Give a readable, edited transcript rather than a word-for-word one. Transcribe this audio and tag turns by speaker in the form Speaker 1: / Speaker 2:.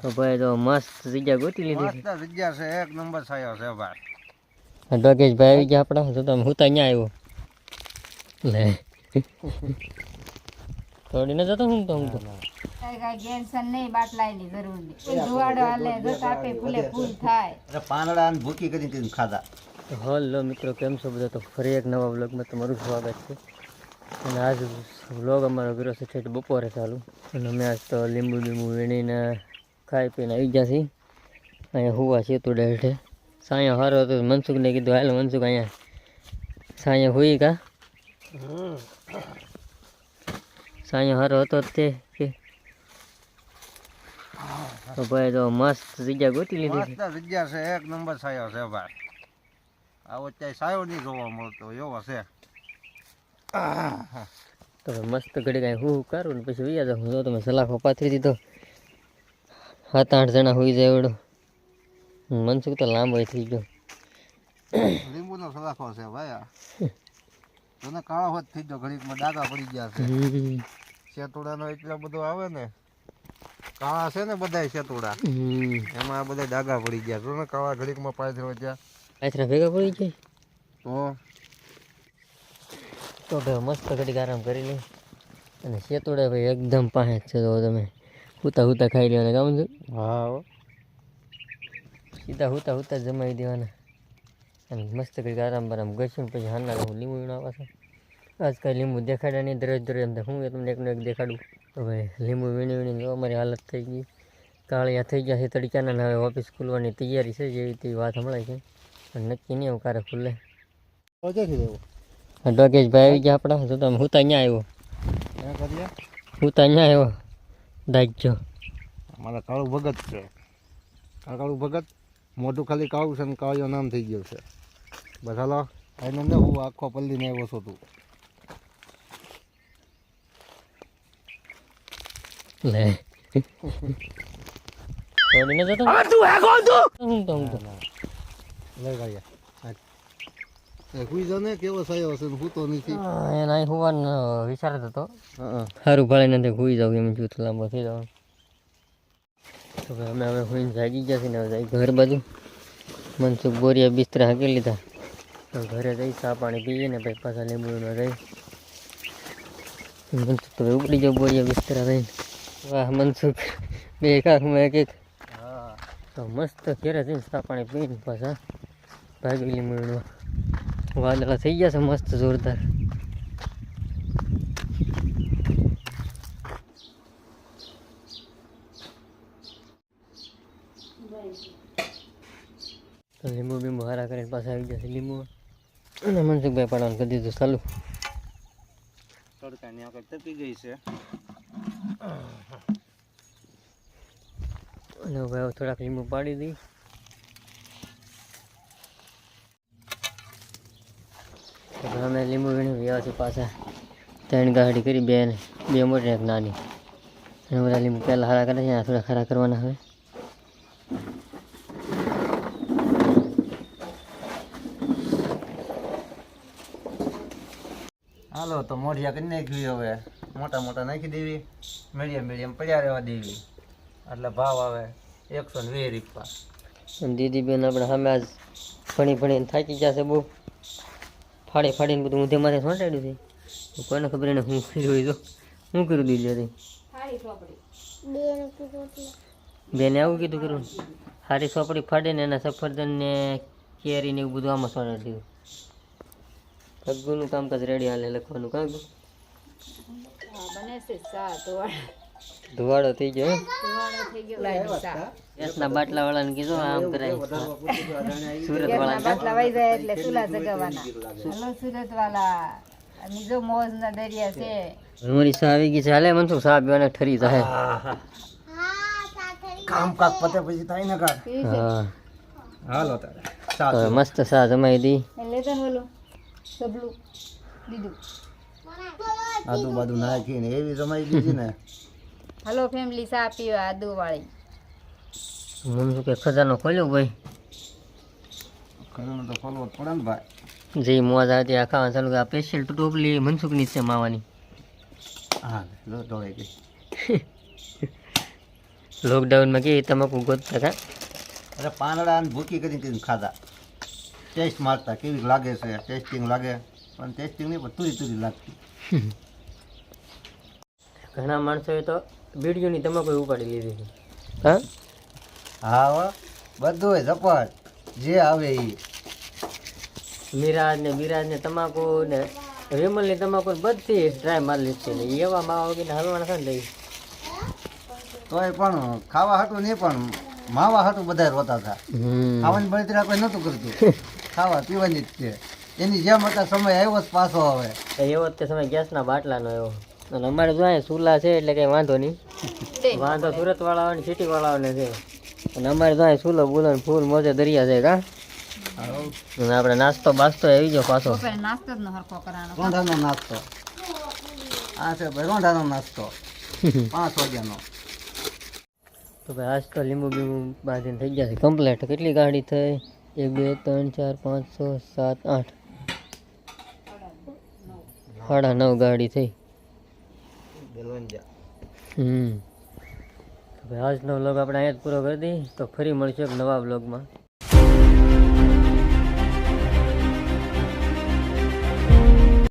Speaker 1: તો ભાઈ તો મસ્ત જગ્યા ગોતી લીધી
Speaker 2: મસ્ત જગ્યા છે, એક નંબર છાયો છે ભાઈ.
Speaker 1: ડોગેશ ભાઈ આવી ગયા આપણા. તો તમે હું તો અહીંયા આવ્યો લે થોડી ન જતો હું તો
Speaker 3: ટેન્શન નહીં, બાટલાની જરૂર નહીં. ધુવાડો હાલે જો તાપે ફૂલે ફૂલ થાય.
Speaker 2: પાંદડા અને ભૂકી કરીને ખાધા.
Speaker 1: હલો મિત્રો, કેમ છો બધા? તો ફરી એક નવા વ્લોગમાં તમારું સ્વાગત છે. અને આજ વ્લોગ અમારો કર્યો છે ઠેઠ બપોરે ચાલુ. અને અમે આજ તો લીંબુ વીણીને ખાઈ પીને આવી ગયા છીએ. અહીંયા હુવા છે તો ડેઠે સાયા હારો હતો. મનસુખને કીધું હાલ મનસુખ અહીંયા સાયા હુઈ કા સાયા હારો હતો તે કે તો ભાઈ તો મસ્ત જગ્યા ગોતી લીધી.
Speaker 2: મસ્ત જગ્યા છે, એક નંબર છાયો છે ભાઈ. આવો ત્યાં છાયો નહીં જોવા મળતો એવો છે.
Speaker 1: તો મસ્ત ઘડી કાંઈ હું કરું ને પછી વૈયા જાઉં. જો તમે સલાખો પાથરી દીધો, 7-8 જણા હોઈ જાય એવડો. મનસુખ તો લાંબો થઈ ગયો.
Speaker 2: લીંબુનો સલાખો છે ભાઈ. તને કાળો હોત થઈ ગયો, ઘડીકમાં ડાઘા પડી ગયા છે. શેતુડાનો એટલો બધો આવે ને, કાળા છે ને બધા શેતુડા, એમાં આ બધા ડાઘા પડી ગયા. તો ને કાળા ઘડીકમાં પાથરો ત્યાં
Speaker 1: પાથરા ભેગા પડી જાય
Speaker 2: તો
Speaker 1: ભાઈ મસ્ત ઘડીક આરામ કરી લે. અને શેતુડા ભાઈ એકદમ પાસે છે. તો તમે હુતા હુતા ખાઈ લેવાના કામ છે.
Speaker 2: હા,
Speaker 1: સીધા હુતા જમાવી દેવાના. અને મસ્ત ઘડીક આરામ બરામ ગશું પછી હાના હું લીંબુ વીણવા પાછા. આજ કાંઈ લીંબુ દેખાડ્યા નહીં. દરરોજ એમ હું તમને એકનું એક દેખાડું. તો ભાઈ લીંબુ વીણી જો અમારી હાલત થઈ ગઈ, કાળિયા થઈ ગયા છે તડક્યાના. હવે ઓફિસ ખુલવાની તૈયારી છે, જેવી તેવી વાત સંભળાય છે. પણ નક્કી નહીં એવું ક્યારે ખુલે. ડોગેશ ભાઈ આવી ગયા આપણા. તો તમે હું તો અહીંયા આવ્યો, હું તો અહીંયા આવ્યો દાજો.
Speaker 2: અમારા કાળુ ભગત છે. કાળુ ભગત મોઢું ખાલી કાળું છે ને કાળિયો નામ થઈ ગયું છે. બસ હાલો આનંદ. હું આખો પલ્લીને આવ્યો છું. તું
Speaker 1: લે થોડી ન જતો હું તો
Speaker 2: લઈ ગયા હુઈ જાને. કેવો થયો હશે હું તો નથી
Speaker 1: એના હોવાનો વિચાર હતો. સારું ભાડે નથી હુઈ જાઉં એમ જૂથ લાંબો થઈ જવાનું. તો ભાઈ અમે હવે હુઈને જાગી ગયા છીએ ને હવે જાય ઘર બાજુ. મનસુખ બોરિયા બિસ્તરા હાંકી લીધા. તો ઘરે જઈ ચા પાણી પીએ ને પછી પાછા લીંબુમાં રહી. મનસુખ તો ઉપડી જાવ બોરિયા બિસ્તરા રહીને. વાહ મનસુખ બે કાકમાં એક. તો મસ્ત ઘેરે જઈને ચા પાણી પીને પાછા ભાગી લીંબુમાં. વાદળા થઈ ગયા છે મસ્ત જોરદાર. તો લીંબુ બીંબુ હારા કરીને પાછા આવી જશે લીંબુ. અને મનસુખભાઈ પાડવાનું કરી દીધું ચાલુ.
Speaker 2: તડકાની આગળ તપી ગઈ છે.
Speaker 1: અને ભાઈ થોડાક લીંબુ પાડી દઈ. અમે લીંબુ વીણી વ્યવસ્થિત પાછા 3 ગાડી કરી, બે મોટી એક નાની. અને બધા લીંબુ પહેલાં હારા કરે છે, થોડા ખરા કરવાના હવે.
Speaker 2: હાલો તો મોઢિયા કરી નાખવી. હવે મોટા મોટા નાખી દેવી, મીડિયમ પડ્યા રહેવા દેવી. એટલે ભાવ આવે 120 રૂપિયા.
Speaker 1: દીદી બેન આપણે સામે આજ ફણીને થાકી જશે બહુ. ફાડીને બધું ઊંધે માથે સોંટાડ્યું છે. કોઈને ખબર એને હું કર્યું તો શું કર્યું દીધી બેને આવું કીધું કર્યું. સારી સોપડી ફાડીને એના સફરજન ને કેરી ને એવું બધું આમાં સોંટાડી દીધું. ભગુનું કામકાજ રેડી હાલે લખવાનું કામ ધુવાડો થઈ ગયો. ગેસના બાટલા વાળાને કીધું આમ કરાય. સુરત વાળા
Speaker 3: બાટલા વાઈ જાય એટલે ચૂલા જગાવવાના. હેલો સુરત વાળા, બીજો મોજ ના દરિયા છે.
Speaker 1: અમારી સા આવી ગઈ છે. હાલે મનસુખ સા પીવાને ઠરી જાય.
Speaker 2: કામ કાક પતે પછી થાય ને કાક.
Speaker 1: હા
Speaker 2: હાલો તારે
Speaker 1: મસ્ત સા જમાઈ દી.
Speaker 3: લેતા બોલો સબલું દીધું
Speaker 2: આદુ બાદુ નાખીને એવી જમાઈ દીધી ને.
Speaker 3: હલો ફેમિલી, ચા પીવા આદુ વાળી.
Speaker 1: મનસુખ કે ખજાનો ખોલ્યો ભાઈ.
Speaker 2: ખજાનો તો ખોલવો પડે ને ભાઈ.
Speaker 1: જે મોજ આવતી આ ખાવા ચાલુ. આ સ્પેશિયલ ટોપલી મનસુખની છે માવાની.
Speaker 2: હા લો ઢોળાઈ ગઈ.
Speaker 1: લોકડાઉનમાં કે તમાકુ ગોતતા હતા.
Speaker 2: અરે પાંદડા અને ભૂકી કરીને ખાધા, ટેસ્ટ મારતા કેવી લાગે છે, ટેસ્ટિંગ લાગે, પણ ટેસ્ટિંગ નહીં પણ તુરી તુરી લાગતી.
Speaker 1: ઘણા માણસોએ તો બીડીઓની તમાકુ ઉપાડી લીધી છે. હા
Speaker 2: હા હો, બધું ઝપટ જે આવે એ.
Speaker 1: મિરાજ ને બિરાજ ને તમાકુ ને વિમલની તમાકુ ને બધી ટ્રાય મારી લીધી છે. એવા માવા વગેરે હલવાના છે ને લઈ.
Speaker 2: તોય પણ ખાવા હાટું નહીં, પણ માવા હાટું બધા રોતા હતા. ખાવાની બળતરા કોઈ નહોતું કરતું, ખાવા પીવાની જ છે. એની જેમ હતા સમય આવ્યો જ પાછો હવે.
Speaker 1: એવો જ તે સમય ગેસના બાટલાનો એવો. અને અમારે જો અહીંયા ચૂલા છે એટલે કંઈ વાંધો નહીં. વાંધો સુરતવાળાઓને સિટીવાળાઓને છે. અને અમારે તો અહીંયા ચૂલો બુલો ને ફૂલ મોજે દરિયા છે કા. અને આપણે નાસ્તો બાસ્તો આવી ગયો પાછો.
Speaker 3: બપોરે નાસ્તો જ ન હરખો કરવાનો.
Speaker 2: રોંઢાનો નાસ્તો આ છે ભાઈ, રોંઢાનો નાસ્તો 5 વાગ્યાનો.
Speaker 1: તો ભાઈ આજ તો લીંબુ બીંબુ બાંધીને થઈ ગયા છે કમ્પ્લેટ. કેટલી ગાડી થઈ? 1 2 3 4 5 6 7 8 9.5 ગાડી થઈ. તો ભાઈ આજનો વ્લોગ આપણે અહીંયા જ પૂરો કરી દઈએ. તો ફરી મળીશું એક નવા વ્લોગમાં.